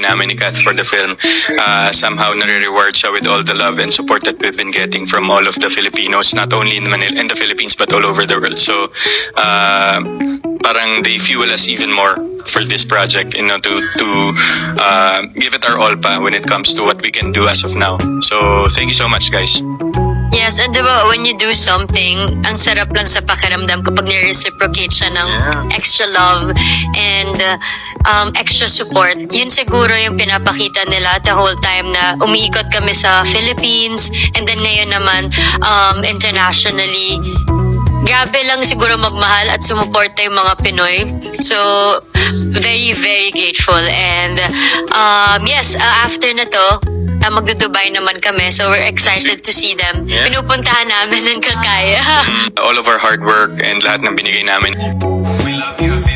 namin ni Kath for the film, somehow nare-reward siya with all the love and support that we've been getting from all of the Filipinos, not only in Manila, in the Philippines, but all over the world. So, parang they fuel us even more for this project, you know, to give it our all pa when it comes to what we can do as of now. So, thank you so much, guys. Yes, and diba, when you do something, ang sarap lang sa pakiramdam kapag nire-reciprocate siya ng extra love and extra support. Yun siguro yung pinapakita nila the whole time na umiikot kami sa Philippines and then ngayon naman internationally. Grabe lang siguro magmahal at sumuporta yung mga Pinoy. So, very, very grateful. And yes, after na to, magdo-Dubai naman kami. So, we're excited to see them. Yeah. Pinupuntahan namin ng kakaya. All of our hard work and lahat ng binigay namin. We love you.